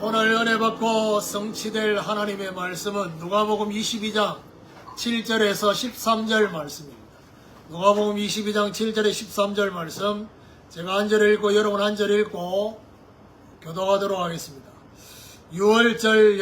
오늘 은혜 받고 성취될 하나님의 말씀은 누가복음 22장 7절에서 13절 말씀입니다. 누가복음 22장 7절에 13절 말씀, 제가 한 절 읽고 여러분 한 절 읽고 교도하도록 하겠습니다. 6월절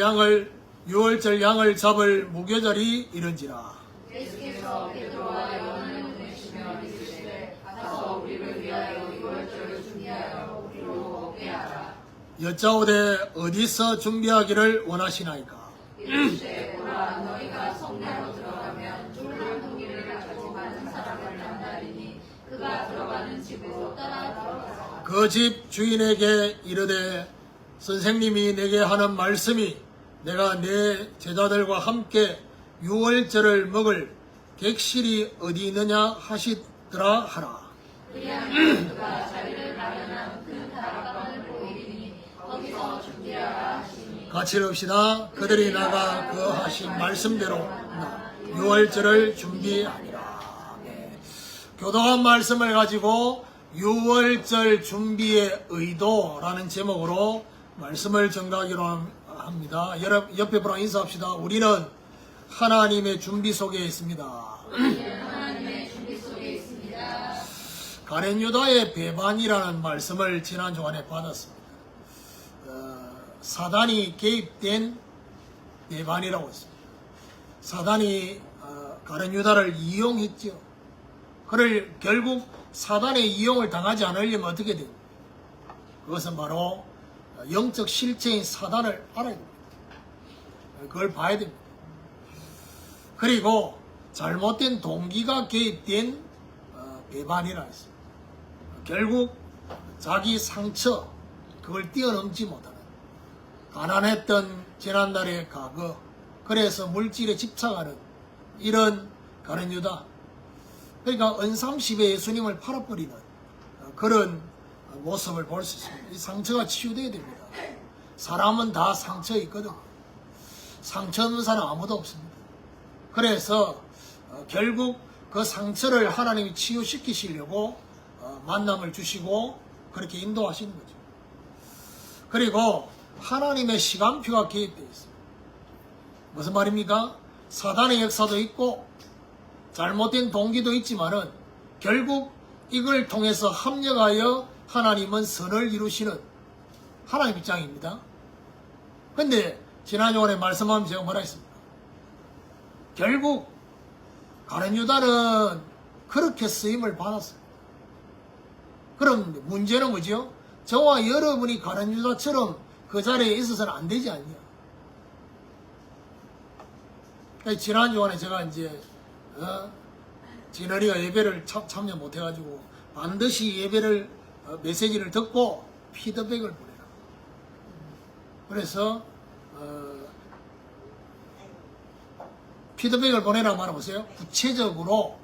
양을 잡을 무교절이 이른지라. 예수께서 베드로와 요한을 보내시며 이르시되 가서 우리를 위하여 6월절을 준비하여 우리로 오게 하라. 여짜오되 어디서 준비하기를 원하시나이까? 이르시되 보라, 너희가 성내로 들어가면 쫄른 동이를 가지고 가는 사람을 만나리니 그가 들어가는 집으로 따라 들어가라. 그 집 주인에게 이르되 선생님이 내게 하는 말씀이 내가 내 제자들과 함께 6월절을 먹을 객실이 어디 있느냐 하시더라 하라. 그리하면 그가 자리를 마련한 큰 다락방을 보이리니 거기서 준비하라 하시니 같이 읽읍시다. 그들이 나가 그 하신 말씀대로 6월절을 준비하니라. 네. 교도한 말씀을 가지고 6월절 준비의 의도라는 제목으로 말씀을 전가하기로 합니다. 여러분 옆에 분랑 인사합시다. 우리는 하나님의 준비 속에 있습니다. 하나님의 준비 속에 있습니다. 가룟 유다의 배반이라는 말씀을 지난 주간에 받았습니다. 사단이 개입된 배반이라고 했습니다. 사단이 가룟 유다를 이용했죠. 그를 결국 사단의 이용을 당하지 않으려면 어떻게 됩니까? 그것은 바로 영적 실체인 사단을 알아야 됩니다. 그걸 봐야 됩니다. 그리고 잘못된 동기가 개입된 배반이라 했습니다. 결국 자기 상처, 그걸 뛰어넘지 못하는 가난했던 지난날의 과거, 그래서 물질에 집착하는 이런 가룟 유다, 그러니까 은삼십에 예수님을 팔아버리는 그런 모습을 볼 수 있습니다. 이 상처가 치유돼야 됩니다. 사람은 다 상처 있거든. 상처 없는 사람 아무도 없습니다. 그래서 결국 그 상처를 하나님이 치유시키시려고 만남을 주시고 그렇게 인도하시는 거죠. 그리고 하나님의 시간표가 개입되어 있습니다. 무슨 말입니까? 사단의 역사도 있고 잘못된 동기도 있지만은 결국 이걸 통해서 합력하여 하나님은 선을 이루시는 하나님 입장입니다. 근데 지난 주간에 말씀하면 제가 뭐라 했습니까? 결국 가룟 유다는 그렇게 쓰임을 받았어요. 그럼 문제는 뭐죠? 저와 여러분이 가룟 유다처럼 그 자리에 있어서는 안 되지 않냐? 지난 주간에 제가 이제 진원이가 예배를 참여 못해가지고 반드시 예배를 메시지를 듣고 피드백을 보내라. 그래서 피드백을 보내라고 말해보세요. 구체적으로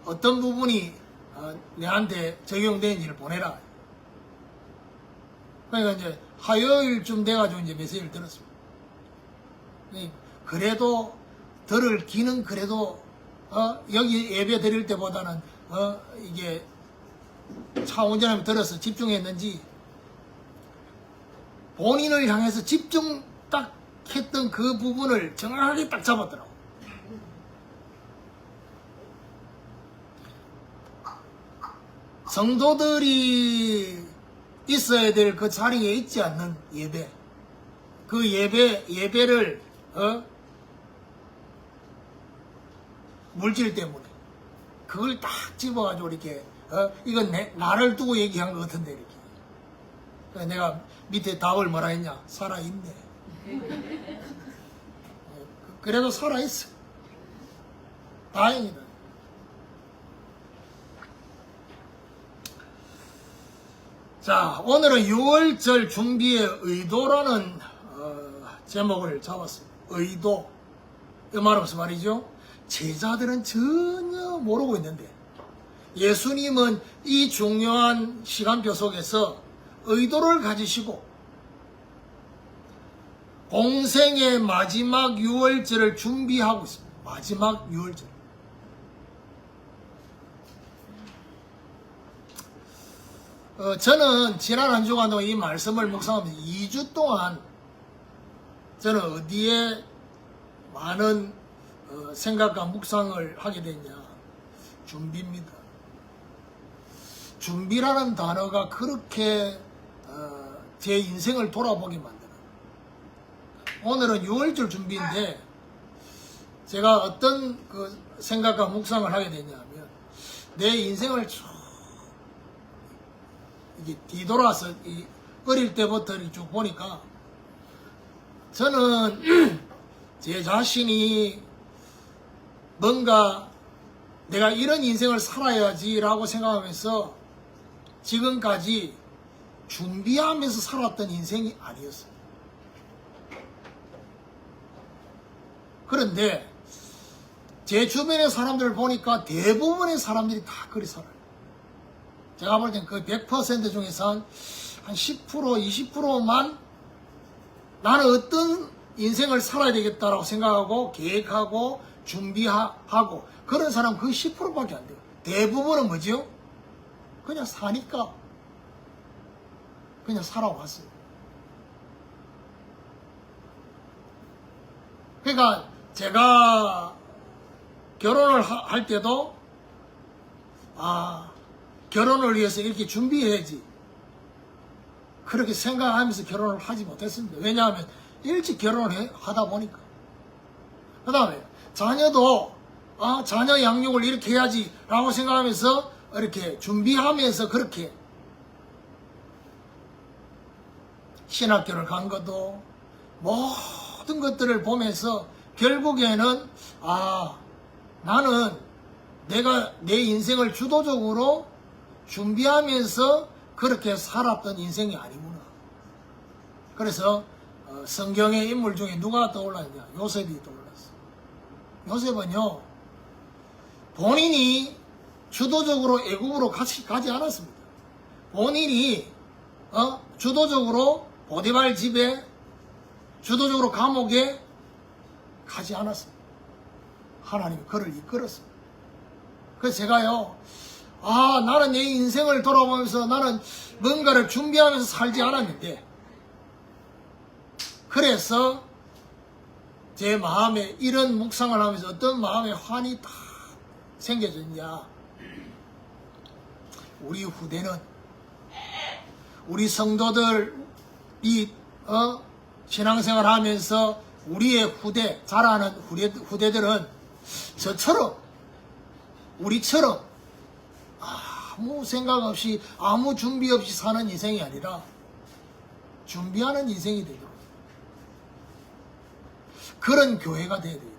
어떤 부분이 내한테 적용되는지를 보내라. 그러니까 이제 화요일쯤 돼가지고 이제 메시지를 들었습니다. 그래도 들을 기는 그래도 여기 예배 드릴 때보다는 이게 차 운전하면 들어서 집중했는지 본인을 향해서 집중 딱 했던 그 부분을 정확하게 딱 잡았더라고. 성도들이 있어야 될 그 자리에 있지 않는 예배, 그 예배를 물질 때문에 그걸 딱 집어가지고 이렇게 이건 나를 두고 얘기한 것 같은데 이렇게. 그래서 내가 밑에 답을 뭐라 했냐? 살아있네. 그래도 살아있어. 다행이다. 자, 오늘은 6월절 준비의 의도라는 제목을 잡았습니다. 의도. 이 말은 무슨 말이죠? 제자들은 전혀 모르고 있는데 예수님은 이 중요한 시간표 속에서 의도를 가지시고 공생의 마지막 6월절을 준비하고 있습니다. 마지막 6월절. 저는 지난 한 주간 동안 이 말씀을 묵상하면서 2주 동안 저는 어디에 많은 생각과 묵상을 하게 됐냐. 준비입니다. 준비라는 단어가 그렇게 제 인생을 돌아보게 만드는. 오늘은 6월절 준비인데 제가 어떤 그 생각과 묵상을 하게 됐냐면 내 인생을 쭉 이게 뒤돌아서 어릴 때부터 쭉 보니까 저는 제 자신이 뭔가 내가 이런 인생을 살아야지라고 생각하면서 지금까지 준비하면서 살았던 인생이 아니었어요. 그런데 제 주변의 사람들을 보니까 대부분의 사람들이 다 그리 살아요. 제가 볼 땐 그 100% 중에서 한 10%, 20%만 나는 어떤 인생을 살아야 되겠다라고 생각하고 계획하고 준비하고 그런 사람 그 10%밖에 안 돼요. 대부분은 뭐죠? 그냥 사니까 그냥 살아왔어요. 그러니까 제가 결혼을 할 때도 결혼을 위해서 이렇게 준비해야지 그렇게 생각하면서 결혼을 하지 못했습니다. 왜냐하면 일찍 결혼을 하다 보니까. 그 다음에 자녀도 자녀 양육을 이렇게 해야지 라고 생각하면서 이렇게 준비하면서 그렇게 신학교를 간 것도 모든 것들을 보면서 결국에는 나는 내가 내 인생을 주도적으로 준비하면서 그렇게 살았던 인생이 아니구나. 그래서 성경의 인물 중에 누가 떠올랐냐? 요셉이 떠올랐어. 요셉은요 본인이 주도적으로 애국으로 가지 않았습니다. 본인이 주도적으로 보디발 집에 주도적으로 감옥에 가지 않았습니다. 하나님이 그를 이끌었습니다. 그래서 제가요 나는 내 인생을 돌아보면서 나는 뭔가를 준비하면서 살지 않았는데 그래서 제 마음에 이런 묵상을 하면서 어떤 마음의 환이 다 생겨졌냐. 우리 후대는 우리 성도들이 신앙생활 하면서 우리의 후대 자라는 후대들은 저처럼 우리처럼 아무 생각 없이 아무 준비 없이 사는 인생이 아니라 준비하는 인생이 되도록 그런 교회가 돼야 돼요.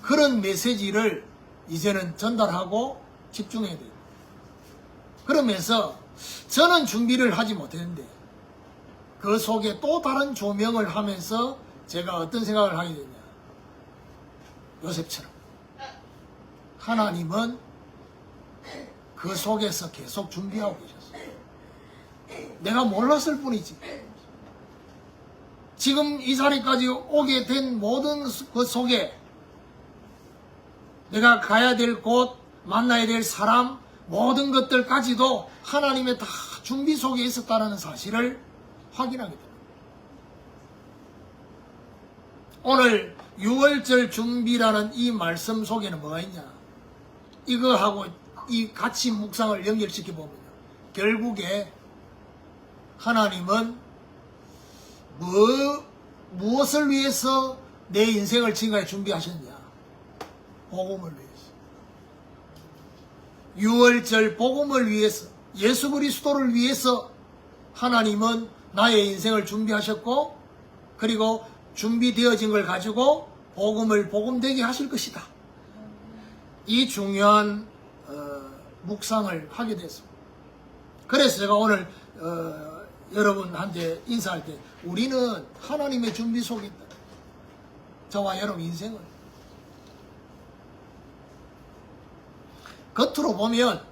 그런 메시지를 이제는 전달하고 집중해야 돼요. 그러면서 저는 준비를 하지 못했는데 그 속에 또 다른 조명을 하면서 제가 어떤 생각을 하게 됐냐. 요셉처럼 하나님은 그 속에서 계속 준비하고 계셨어요. 내가 몰랐을 뿐이지. 지금 이 자리까지 오게 된 모든 그 속에 내가 가야 될 곳, 만나야 될 사람, 모든 것들까지도 하나님의 다 준비 속에 있었다는 사실을 확인하게 됩니다. 오늘 6월절 준비라는 이 말씀 속에는 뭐가 있냐? 이거하고 이 같이 묵상을 연결시켜 보면 결국에 하나님은 무엇을 위해서 내 인생을 지금까지 준비하셨냐? 복음을 위해서. 6월절 복음을 위해서, 예수 그리스도를 위해서 하나님은 나의 인생을 준비하셨고 그리고 준비되어진 걸 가지고 복음을 복음되게 하실 것이다. 이 중요한 묵상을 하게 됐습니다. 그래서 제가 오늘 여러분한테 인사할 때 우리는 하나님의 준비 속에 있다. 저와 여러분 인생은 겉으로 보면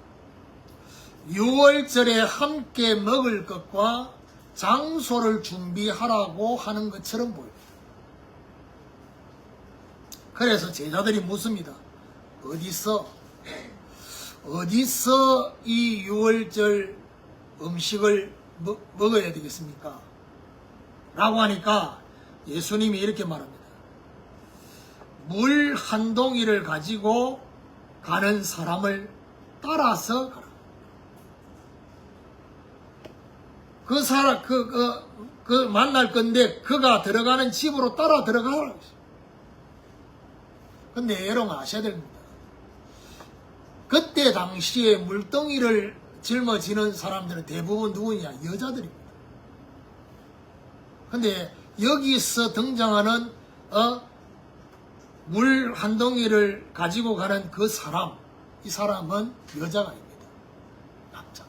6월절에 함께 먹을 것과 장소를 준비하라고 하는 것처럼 보입니다. 그래서 제자들이 묻습니다. 어디서 이 6월절 음식을 먹어야 되겠습니까? 라고 하니까 예수님이 이렇게 말합니다. 물 한 동이를 가지고 가는 사람을 따라서 가라. 그 사람, 만날 건데, 그가 들어가는 집으로 따라 들어가라고 했어요. 근데 여러분 아셔야 됩니다. 그때 당시에 물덩이를 짊어지는 사람들은 대부분 누구냐? 여자들입니다. 근데 여기서 등장하는 물 한 덩이를 가지고 가는 그 사람, 이 사람은 여자가 아닙니다. 남자.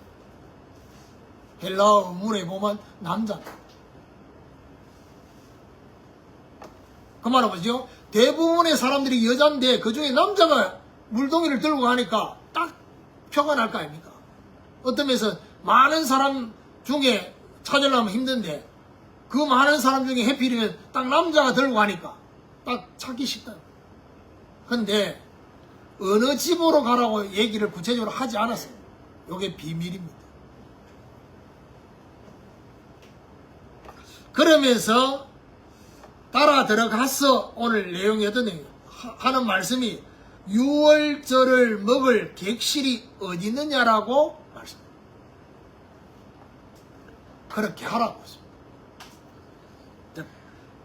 헬라어 문에 보면 남자입니다. 그 말은 뭐죠? 대부분의 사람들이 여자인데 그 중에 남자가 물동이를 들고 가니까 딱 표가 날 거 아닙니까? 어떤 면에서 많은 사람 중에 찾으려면 힘든데 그 많은 사람 중에 해필이면 딱 남자가 들고 가니까 딱 찾기 쉽다. 근데 어느 집으로 가라고 얘기를 구체적으로 하지 않았어요. 이게 비밀입니다. 그러면서 따라 들어가서 오늘 내용이 어떤 내용이에요? 하는 말씀이 6월절을 먹을 객실이 어디 있느냐라고 말씀합니다. 그렇게 하라고 했습니다.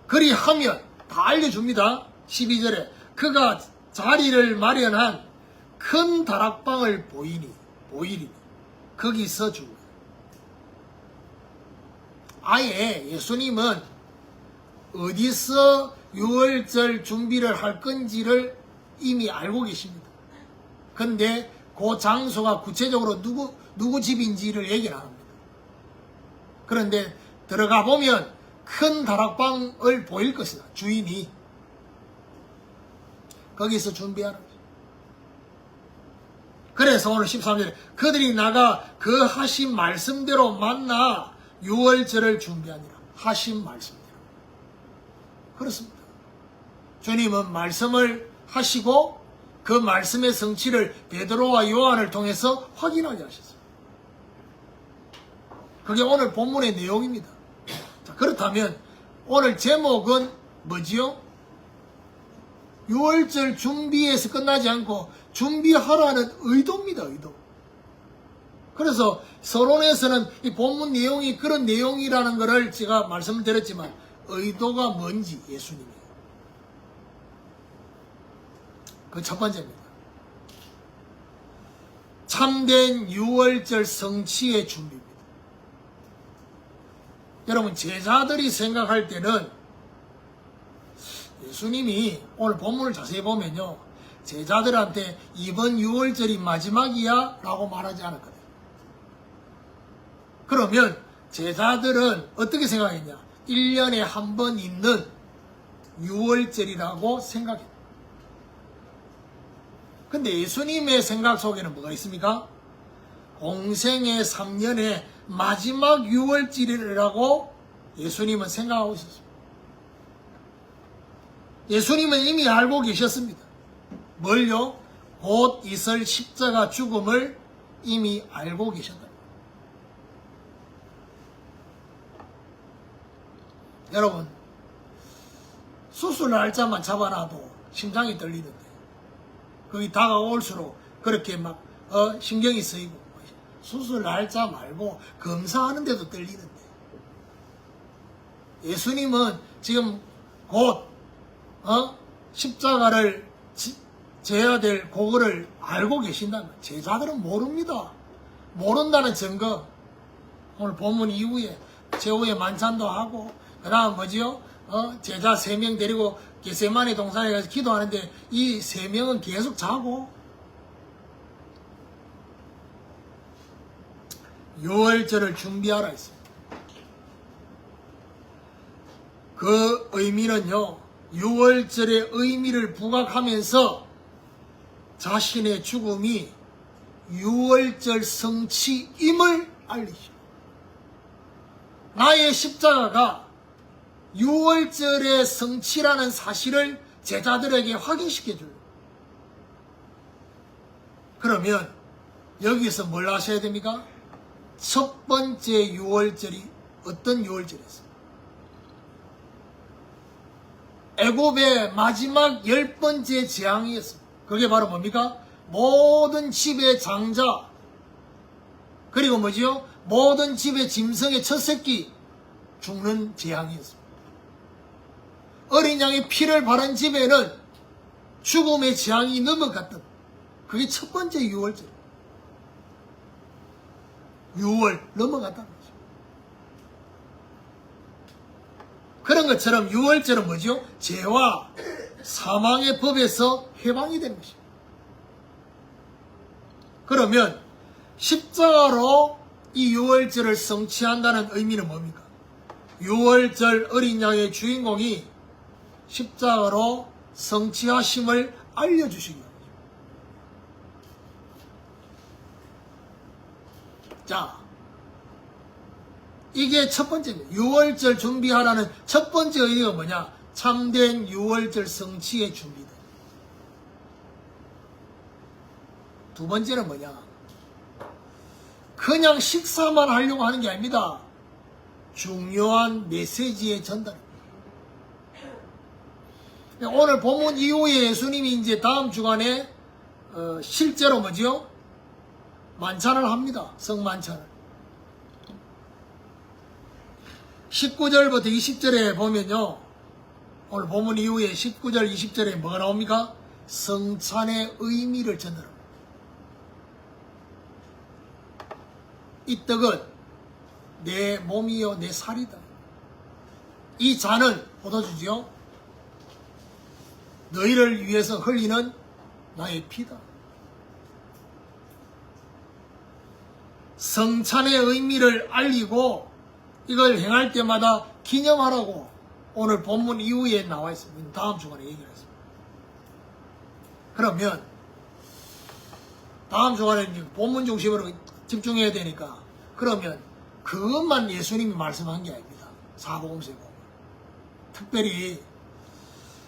그리하면 다 알려줍니다. 12절에 그가 자리를 마련한 큰 다락방을 보이리니 거기서 주고. 아예 예수님은 어디서 6월절 준비를 할 건지를 이미 알고 계십니다. 근데 그 장소가 구체적으로 누구 집인지를 얘기를 안 합니다. 그런데 들어가 보면 큰 다락방을 보일 것이다. 주인이. 거기서 준비하라. 그래서 오늘 13절에 그들이 나가 그 하신 말씀대로 만나 6월절을 준비하니라. 하신 말씀대로. 그렇습니다. 주님은 말씀을 하시고 그 말씀의 성취를 베드로와 요한을 통해서 확인하게 하셨어요. 그게 오늘 본문의 내용입니다. 자, 그렇다면 오늘 제목은 뭐지요? 6월절 준비에서 끝나지 않고 준비하라는 의도입니다. 의도. 그래서 서론에서는 이 본문 내용이 그런 내용이라는 것을 제가 말씀을 드렸지만 의도가 뭔지 예수님이에요. 그 첫 번째입니다. 참된 6월절 성취의 준비입니다. 여러분 제자들이 생각할 때는 예수님이 오늘 본문을 자세히 보면요. 제자들한테 이번 6월절이 마지막이야 라고 말하지 않았거든요. 그러면 제자들은 어떻게 생각했냐? 1년에 한 번 있는 6월절이라고 생각했다. 근데 예수님의 생각 속에는 뭐가 있습니까? 공생의 3년의 마지막 6월절이라고 예수님은 생각하고 있었습니다. 예수님은 이미 알고 계셨습니다. 뭘요? 곧 있을 십자가 죽음을 이미 알고 계셨다. 여러분, 수술 날짜만 잡아놔도 심장이 떨리는데 거기 다가올수록 그렇게 막 신경이 쓰이고 수술 날짜 말고 검사하는데도 떨리는데 예수님은 지금 곧 십자가를 져야 될 그거를 알고 계신다면 제자들은 모릅니다. 모른다는 증거 오늘 본문 이후에 최후의 만찬도 하고 그 다음 뭐지요? 제자 3명 데리고 겟세마네 동산에 가서 기도하는데 이 3명은 계속 자고 6월절을 준비하라 했습니다. 그 의미는요 6월절의 의미를 부각하면서 자신의 죽음이 6월절 성취임을 알리시오. 나의 십자가가 6월절의 성취라는 사실을 제자들에게 확인시켜줘요. 그러면 여기서 뭘 하셔야 됩니까? 첫 번째 유월절이 어떤 유월절이었습니까? 애굽의 마지막 10번째 재앙이었습니다. 그게 바로 뭡니까? 모든 집의 장자, 그리고 뭐지요? 모든 집의 짐승의 첫 새끼 죽는 재앙이었습니다. 어린 양의 피를 바른 집에는 죽음의 재앙이 넘어갔던, 그게 첫 번째 유월절. 6월 넘어갔다는 거죠. 그런 것처럼 유월절은 뭐죠? 죄와 사망의 법에서 해방이 되는 것입니다. 그러면 십자가로 이 유월절을 성취한다는 의미는 뭡니까? 유월절 어린 양의 주인공이 십자가로 성취하심을 알려주시기 바랍니다. 자, 이게 첫 번째입니다. 유월절 준비하라는 첫 번째 의미가 뭐냐? 참된 유월절 성취의 준비다. 두 번째는 뭐냐? 그냥 식사만 하려고 하는 게 아닙니다. 중요한 메시지의 전달입니다. 오늘 본문 이후에 예수님이 이제 다음 주간에 실제로 뭐지요? 만찬을 합니다. 성만찬을. 19절부터 20절에 보면요. 오늘 본문 이후에 19절, 20절에 뭐가 나옵니까? 성찬의 의미를 전달합니다. 이 떡은 내 몸이요 내 살이다. 이 잔은 포도주지요. 너희를 위해서 흘리는 나의 피다. 성찬의 의미를 알리고 이걸 행할 때마다 기념하라고 오늘 본문 이후에 나와 있습니다. 다음 주간에 얘기를 했습니다. 그러면 다음 주간에 본문 중심으로 집중해야 되니까, 그러면 그것만 예수님이 말씀한 게 아닙니다. 사복음서에 보면 특별히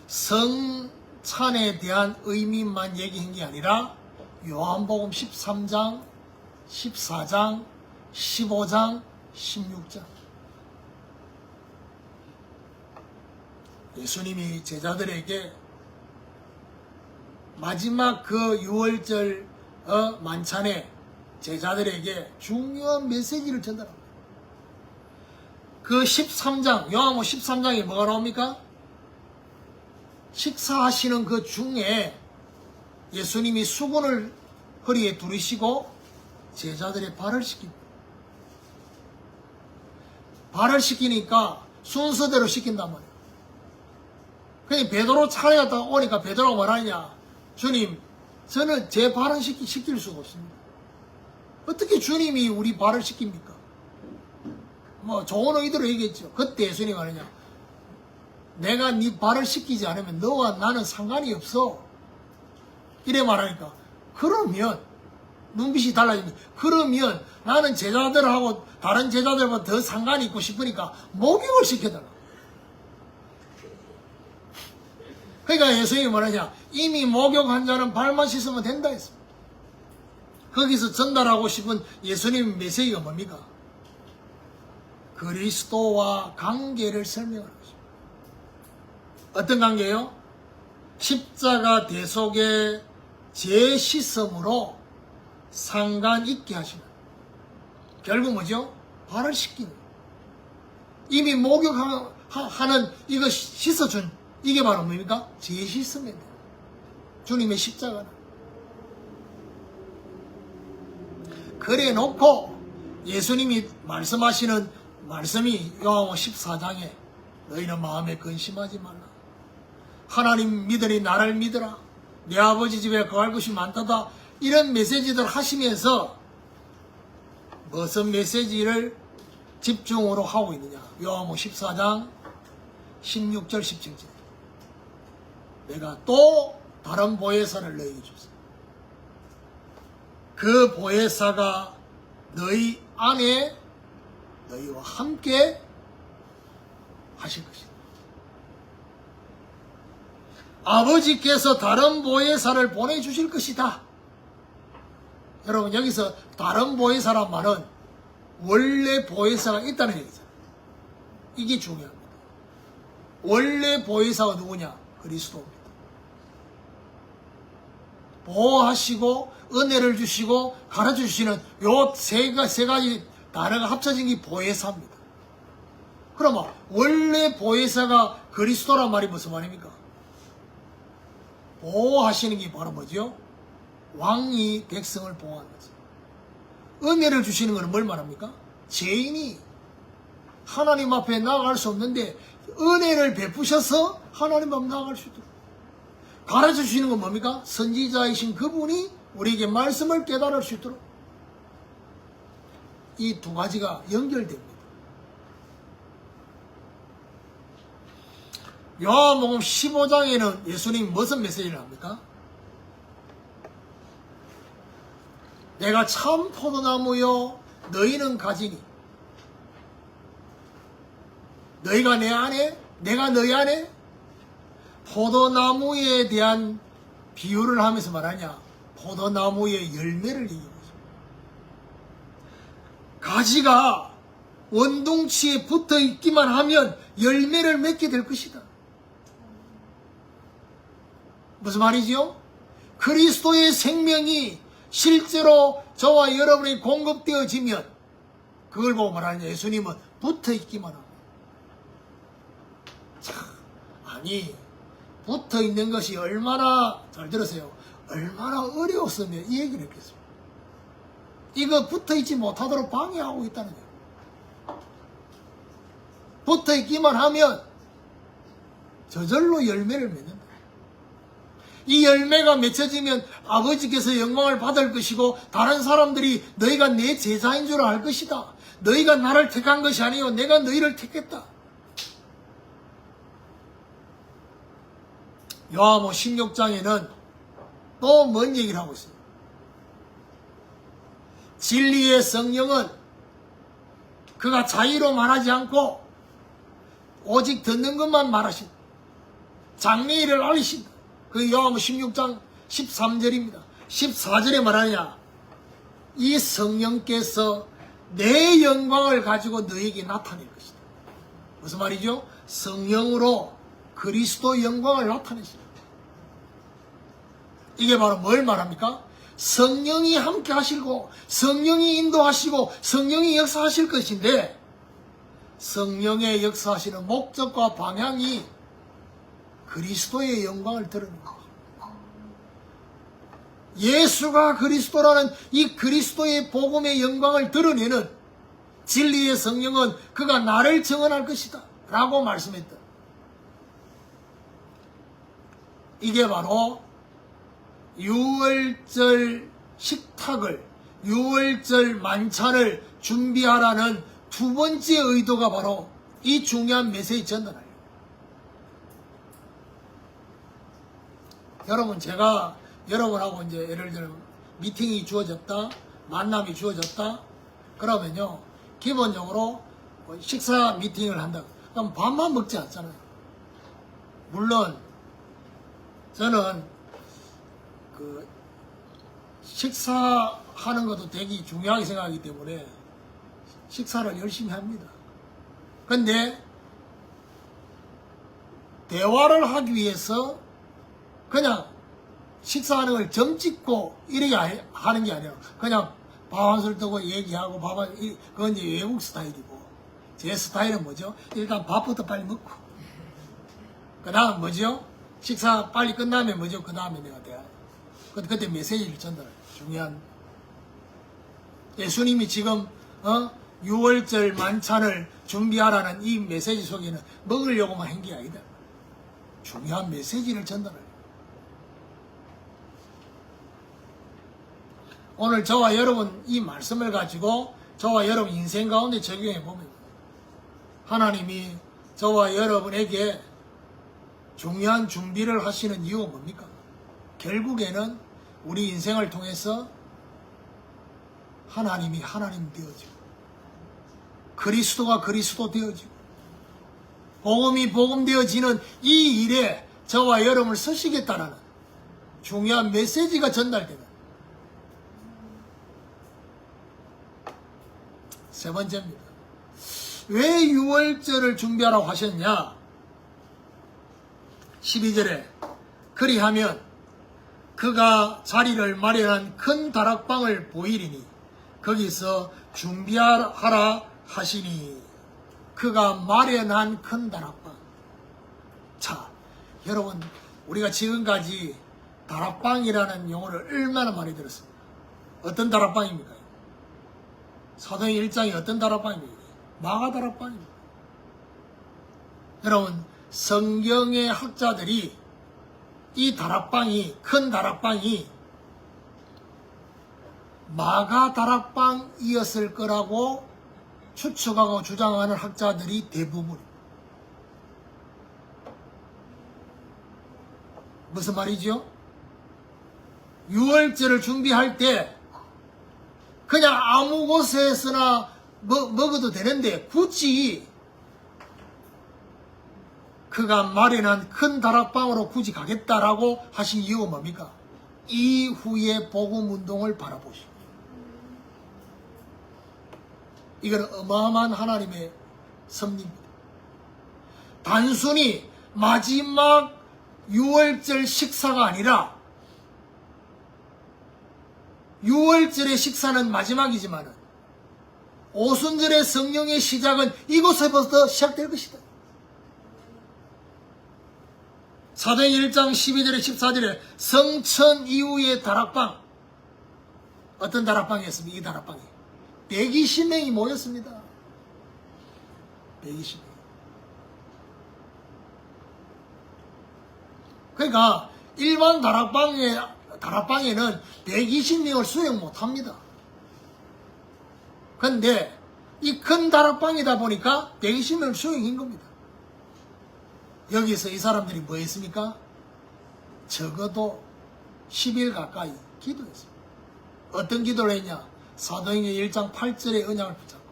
성찬에 대한 의미만 얘기한 게 아니라 요한복음 13장, 14장, 15장, 16장 예수님이 제자들에게 마지막 그 유월절 만찬에 제자들에게 중요한 메시지를 전달합니다. 그 13장, 요한복음 13장에 뭐가 나옵니까? 식사하시는 그 중에 예수님이 수건을 허리에 두르시고 제자들의 발을 시킵니다. 발을 시키니까 순서대로 시킨단 말이에요. 그냥 베드로 차례 갔다가 오니까 베드로가 뭐라냐? 주님, 저는 제 발은 시킬 수가 없습니다. 어떻게 주님이 우리 발을 시킵니까? 뭐 좋은 의도로 얘기했죠. 그때 예수님이 말하냐? 내가 네 발을 씻기지 않으면 너와 나는 상관이 없어. 이래 말하니까, 그러면 눈빛이 달라집니다. 그러면 나는 제자들하고 다른 제자들보다 더 상관이 있고 싶으니까 목욕을 시켜달라. 그러니까 예수님이 뭐라냐? 이미 목욕한 자는 발만 씻으면 된다 했습니다. 거기서 전달하고 싶은 예수님의 메시지가 뭡니까? 그리스도와 관계를 설명하는 것입니다. 어떤 관계요? 십자가 대속의 재시섬으로 상관 있게 하시는, 결국 뭐죠? 발을 씻기는, 이미 목욕하는 이거 씻어준, 이게 바로 뭡니까? 재시섬입니다. 주님의 십자가는. 그래 놓고 예수님이 말씀하시는 말씀이 요한복음 14장에 너희는 마음에 근심하지 말라. 하나님 믿으니 나를 믿으라. 내 아버지 집에 거할 것이 많다다. 이런 메시지들 하시면서 무슨 메시지를 집중으로 하고 있느냐? 요한복음 14장 16절 17절. 내가 또 다른 보혜사를 너희에게 줬어. 그 보혜사가 너희 안에 너희와 함께 하실 것이다. 아버지께서 다른 보혜사를 보내주실 것이다. 여러분, 여기서 다른 보혜사란 말은 원래 보혜사가 있다는 얘기죠. 이게 중요합니다. 원래 보혜사가 누구냐? 그리스도입니다. 보호하시고 은혜를 주시고 가르쳐주시는 요 세 가지 단어가 합쳐진 게 보혜사입니다. 그러면 원래 보혜사가 그리스도란 말이 무슨 말입니까? 보호하시는 게 바로 뭐죠? 왕이 백성을 보호하는 거죠. 은혜를 주시는 것은 뭘 말합니까? 죄인이 하나님 앞에 나아갈 수 없는데 은혜를 베푸셔서 하나님 앞에 나아갈 수 있도록 가르쳐 주시는 건 뭡니까? 선지자이신 그분이 우리에게 말씀을 깨달을 수 있도록 이 두 가지가 연결됩니다. 요한복음 15장에는 예수님이 무슨 메시지를 합니까? 내가 참 포도나무요 너희는 가지니 너희가 내 안에 내가 너희 안에 포도나무에 대한 비유를 하면서 말하냐 포도나무의 열매를 얘기하죠. 가지가 원동치에 붙어 있기만 하면 열매를 맺게 될 것이다. 무슨 말이지요? 그리스도의 생명이 실제로 저와 여러분이 공급되어지면 그걸 보고 말하냐 예수님은 붙어 있기만 합니다. 참, 아니 붙어 있는 것이 얼마나 잘 들으세요. 얼마나 어려웠으면 이 얘기를 했겠습니까? 이거 붙어 있지 못하도록 방해하고 있다는 거예요. 붙어 있기만 하면 저절로 열매를 맺는다. 이 열매가 맺혀지면 아버지께서 영광을 받을 것이고 다른 사람들이 너희가 내 제자인 줄 알 것이다. 너희가 나를 택한 것이 아니요 내가 너희를 택했다. 요한복음 16장에는 또 뭔 얘기를 하고 있어요. 진리의 성령은 그가 자의로 말하지 않고 오직 듣는 것만 말하신다. 장래일을 알리신다. 그 요한복음 16장 13절입니다. 14절에 말하냐 이 성령께서 내 영광을 가지고 너에게 나타낼 것이다. 무슨 말이죠? 성령으로 그리스도 영광을 나타내신다. 이게 바로 뭘 말합니까? 성령이 함께 하시고 성령이 인도하시고 성령이 역사하실 것인데 성령의 역사하시는 목적과 방향이 그리스도의 영광을 드러내는 거예요. 예수가 그리스도라는 이 그리스도의 복음의 영광을 드러내는 진리의 성령은 그가 나를 증언할 것이다 라고 말씀했다. 이게 바로 유월절 식탁을 유월절 만찬을 준비하라는 두 번째 의도가 바로 이 중요한 메시지 전달이에요. 여러분 제가 여러분하고 이제 예를 들어 미팅이 주어졌다 만남이 주어졌다 그러면요 기본적으로 식사 미팅을 한다 그럼 밥만 먹지 않잖아요. 물론 저는 그 식사하는 것도 되게 중요하게 생각하기 때문에 식사를 열심히 합니다. 근데 대화를 하기 위해서 그냥 식사하는 걸 점 찍고 이렇게 하는 게 아니라 그냥 밥 한 술 뜨고 얘기하고 그건 이제 외국 스타일이고 제 스타일은 뭐죠? 일단 밥부터 빨리 먹고 그 다음 뭐죠? 식사 빨리 끝나면 뭐죠? 그 다음에 내가 대화 그때 메시지를 전달해요. 중요한 예수님이 지금 유월절 만찬을 준비하라는 이 메시지 속에는 먹으려고만 한 게 아니다. 중요한 메시지를 전달해요. 오늘 저와 여러분 이 말씀을 가지고 저와 여러분 인생 가운데 적용해 보면 하나님이 저와 여러분에게 중요한 준비를 하시는 이유가 뭡니까? 결국에는 우리 인생을 통해서 하나님이 하나님 되어지고 그리스도가 그리스도 되어지고 복음이 복음 되어지는 이 일에 저와 여러분을 쓰시겠다라는 중요한 메시지가 전달되는 세 번째입니다. 왜 유월절을 준비하라고 하셨냐? 12절에 그리하면 그가 자리를 마련한 큰 다락방을 보이리니 거기서 준비하라 하시니. 그가 마련한 큰 다락방. 자, 여러분, 우리가 지금까지 다락방이라는 용어를 얼마나 많이 들었습니까? 어떤 다락방입니까? 사도행 1장이 어떤 다락방입니까? 마가 다락방입니다. 여러분, 성경의 학자들이 이 다락방이, 큰 다락방이 마가 다락방이었을 거라고 추측하고 주장하는 학자들이 대부분입니다. 무슨 말이죠? 유월절을 준비할 때 그냥 아무 곳에서나 먹어도 되는데 굳이 그가 마련한 큰 다락방으로 굳이 가겠다라고 하신 이유가 뭡니까? 이후의 복음운동을 바라보시고, 이건 어마어마한 하나님의 섭리입니다. 단순히 마지막 유월절 식사가 아니라, 유월절의 식사는 마지막이지만 오순절의 성령의 시작은 이곳에부터 시작될 것이다. 사도행 1장 12절에 14절에 성천 이후의 다락방, 어떤 다락방이었습니까? 이 다락방이 120명이 모였습니다. 120명. 그러니까 일반 다락방에는 120명을 수용 못합니다. 그런데 이 큰 다락방이다 보니까 120명을 수용인 겁니다. 여기서 이 사람들이 뭐 했습니까? 적어도 10일 가까이 기도했습니다. 어떤 기도를 했냐? 사도행전 1장 8절의 언약을 붙잡고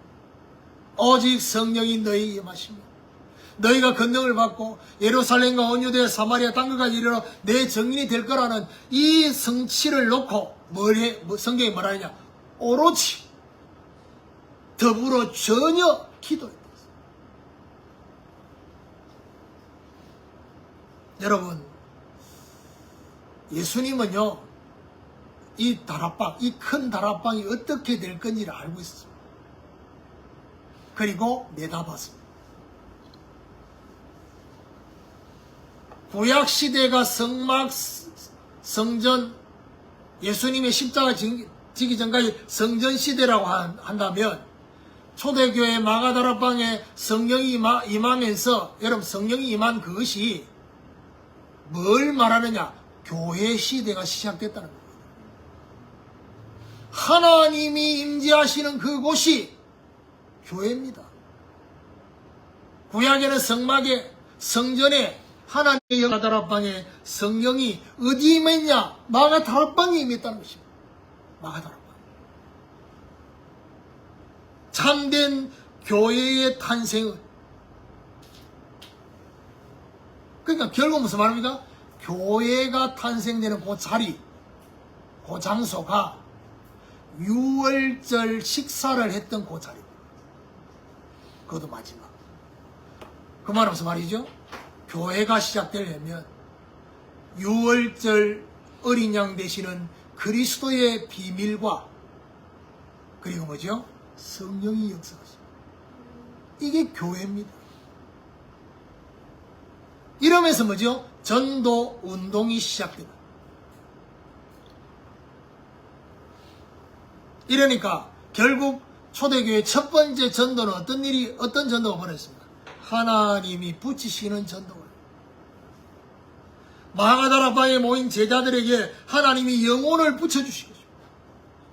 오직 성령이 너희에게 임하시며 너희가 권능을 받고 예루살렘과 온 유대와 사마리아 땅끝까지 이르러 내 증인이 될 거라는 이 성취를 놓고 성경이 뭐라 하냐? 오로지 더불어 전혀 기도했다. 여러분, 예수님은요, 이 다락방, 이 큰 다락방이 어떻게 될 건지를 알고 있었습니다. 그리고 내다봤습니다. 구약시대가 성막, 성전, 예수님의 십자가 지기 전까지 성전시대라고 한다면 초대교회 마가다락방에 성령이 임하면서, 여러분, 성령이 임한 그것이 뭘 말하느냐? 교회 시대가 시작됐다는 겁니다. 하나님이 임재하시는 그곳이 교회입니다. 구약에는 성막에, 성전에 하나님의 마가다락방에 성령이 어디 임했냐? 마가다락방에 임했다는 것입니다. 마가다락방. 참된 교회의 탄생은, 그러니까 결국 무슨 말입니까? 교회가 탄생되는 그 자리, 그 장소가 유월절 식사를 했던 그 자리입니다. 그것도 마지막. 그 말은 무슨 말이죠? 교회가 시작되려면 유월절 어린 양 되시는 그리스도의 비밀과 그리고 뭐죠? 성령이 역사하십니다. 이게 교회입니다. 이러면서 뭐죠? 전도 운동이 시작됩니다. 이러니까 결국 초대교회 첫 번째 전도는 어떤 전도가 벌어졌습니까? 하나님이 붙이시는 전도가. 마가다락방에 모인 제자들에게 하나님이 영혼을 붙여주시고,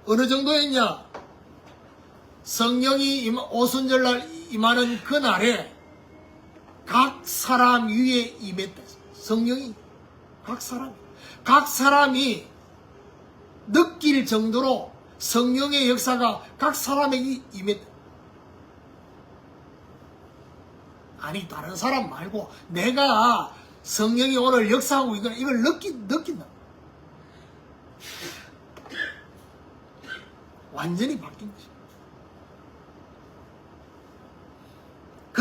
어느 정도였냐? 성령이 오순절날 임하는 그날에 각 사람 위에 임했다. 성령이 각 사람이 느낄 정도로 성령의 역사가 각 사람에게 임했다. 아니, 다른 사람 말고 내가 성령이 오늘 역사하고 이걸 느낀다. 완전히 바뀐 것입니다.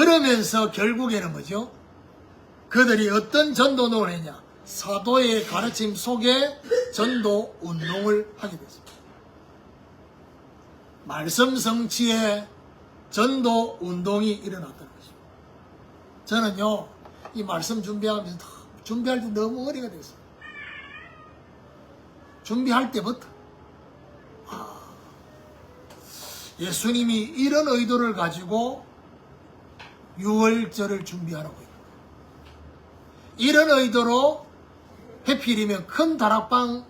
그러면서 결국에는 뭐죠? 그들이 어떤 전도를 했냐? 사도의 가르침 속에 전도 운동을 하게 됐습니다. 말씀 성취에 전도 운동이 일어났다는 것입니다. 저는요, 이 말씀 준비하면서 준비할 때 너무 어리가 됐어요. 준비할 때부터 예수님이 이런 의도를 가지고 유월절을 준비하라고 했다. 이런 의도로 해필이면 큰 다락방으로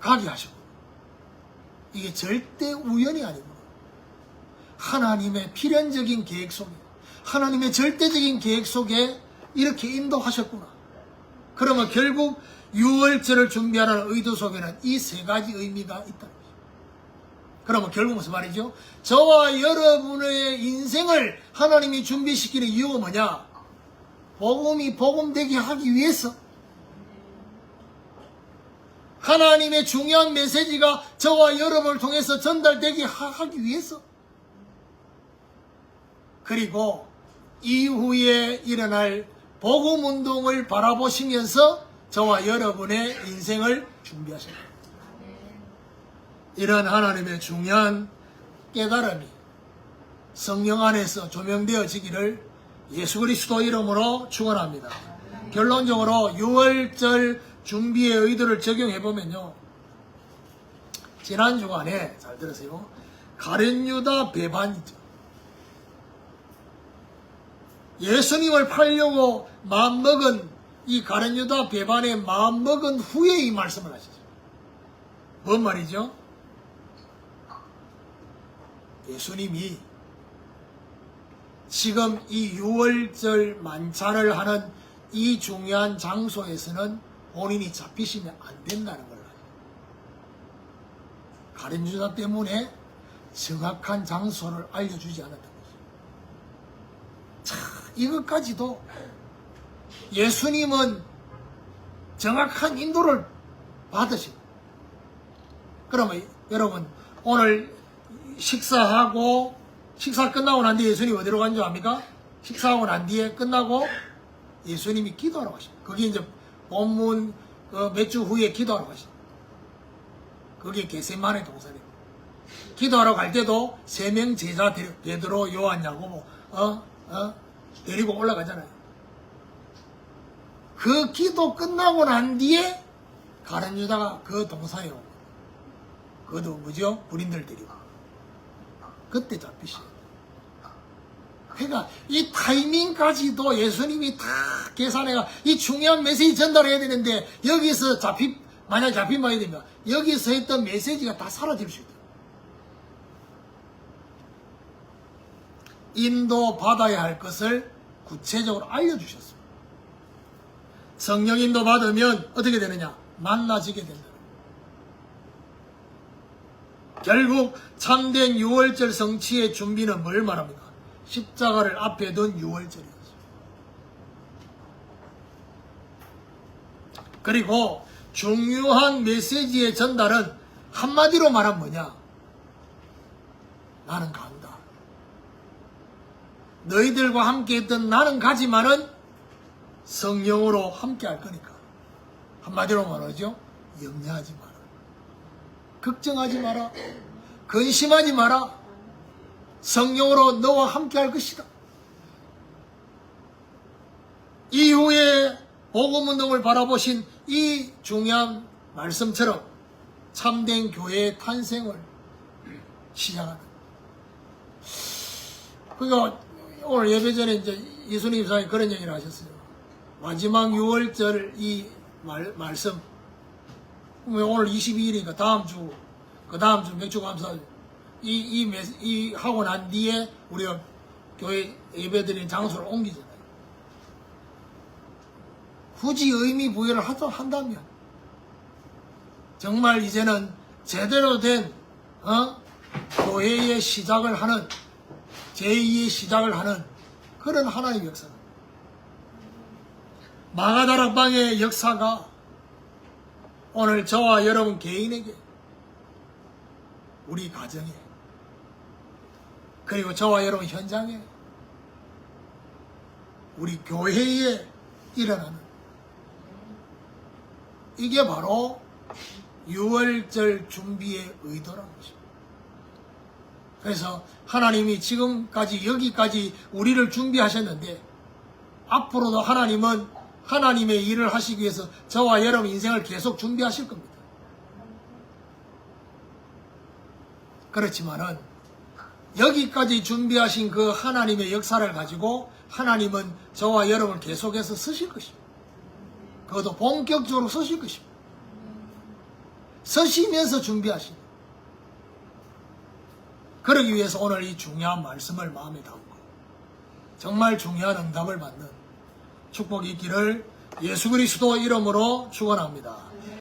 가게 하셨고, 이게 절대 우연이 아닙니다. 하나님의 필연적인 계획 속에, 하나님의 절대적인 계획 속에 이렇게 인도하셨구나. 그러면 결국 유월절을 준비하라는 의도 속에는 이 세 가지 의미가 있다는 거죠. 그러면 결국 무슨 말이죠? 저와 여러분의 인생을 하나님이 준비시키는 이유가 뭐냐? 복음이 복음되게 하기 위해서. 하나님의 중요한 메시지가 저와 여러분을 통해서 전달되게 하기 위해서. 그리고 이후에 일어날 복음 운동을 바라보시면서 저와 여러분의 인생을 준비하십니다. 이런 하나님의 중요한 깨달음이 성령 안에서 조명되어지기를 예수 그리스도 이름으로 축원합니다. 결론적으로 유월절 준비의 의도를 적용해보면요, 지난 주간에 잘 들으세요. 가룟 유다 배반이죠. 예수님을 팔려고 마음먹은 이 가룟 유다 배반에 마음먹은 후에 이 말씀을 하시죠. 뭔 말이죠? 예수님이 지금 이 유월절 만찬을 하는 이 중요한 장소에서는 본인이 잡히시면 안 된다는 걸 가룟 유다 때문에 정확한 장소를 알려주지 않았던 거죠. 자, 이것까지도 예수님은 정확한 인도를 받으시고, 그러면 여러분 오늘 식사 끝나고 난 뒤에 예수님이 어디로 간 줄 압니까? 식사하고 난 뒤에 끝나고 예수님이 기도하러 가십니다. 그게 이제 본문 몇 주 후에 기도하러 가십니다. 그게 겟세마네 동산입니다. 기도하러 갈 때도 3명 제자 베드로, 요한, 야고보 데리고 올라가잖아요. 그 기도 끝나고 난 뒤에 가룟 유다가 그 동산에 오고, 그것도 뭐죠? 군인들 데리고 그때 잡히시죠. 그러니까 이 타이밍까지도 예수님이 다 계산해가 이 중요한 메시지 전달해야 되는데, 여기서 만약 잡히면 되면 여기서 했던 메시지가 다 사라질 수 있다. 인도 받아야 할 것을 구체적으로 알려주셨습니다. 성령 인도 받으면 어떻게 되느냐? 만나지게 된다. 결국 참된 유월절 성취의 준비는 뭘 말합니까? 십자가를 앞에 둔 유월절이었어요. 그리고 중요한 메시지의 전달은 한마디로 말하면 뭐냐? 나는 간다. 너희들과 함께 했던 나는 가지만은 성령으로 함께 할 거니까. 한마디로 말하죠. 염려하지 마라. 걱정하지 마라. 근심하지 마라. 성령으로 너와 함께 할 것이다. 이후에 복음운동을 바라보신 이 중요한 말씀처럼 참된 교회의 탄생을 시작하는. 그러니까 오늘 예배 전에 이제 예수님 입사님 그런 얘기를 하셨어요. 마지막 유월절 이 말씀. 오늘 22일이니까 다음 주, 그 다음 주 맥주 감사 이 하고 난 뒤에 우리가 교회 예배드리는 장소를 옮기잖아요. 굳이 의미 부여를 한다면 정말 이제는 제대로 된 교회의 시작을 하는, 제2의 시작을 하는 그런 하나님의 역사입니다. 마가다락방의 역사가 오늘 저와 여러분 개인에게, 우리 가정에, 그리고 저와 여러분 현장에 우리 교회에 일어나는 이게 바로 유월절 준비의 의도라는 것입니다. 그래서 하나님이 지금까지 여기까지 우리를 준비하셨는데 앞으로도 하나님은 하나님의 일을 하시기 위해서 저와 여러분 인생을 계속 준비하실 겁니다. 그렇지만은 여기까지 준비하신 그 하나님의 역사를 가지고 하나님은 저와 여러분을 계속해서 쓰실 것입니다. 그것도 본격적으로 쓰실 것입니다. 쓰시면서 준비하십니다. 그러기 위해서 오늘 이 중요한 말씀을 마음에 담고 정말 중요한 응답을 받는 축복이 있기를 예수 그리스도 이름으로 축원합니다.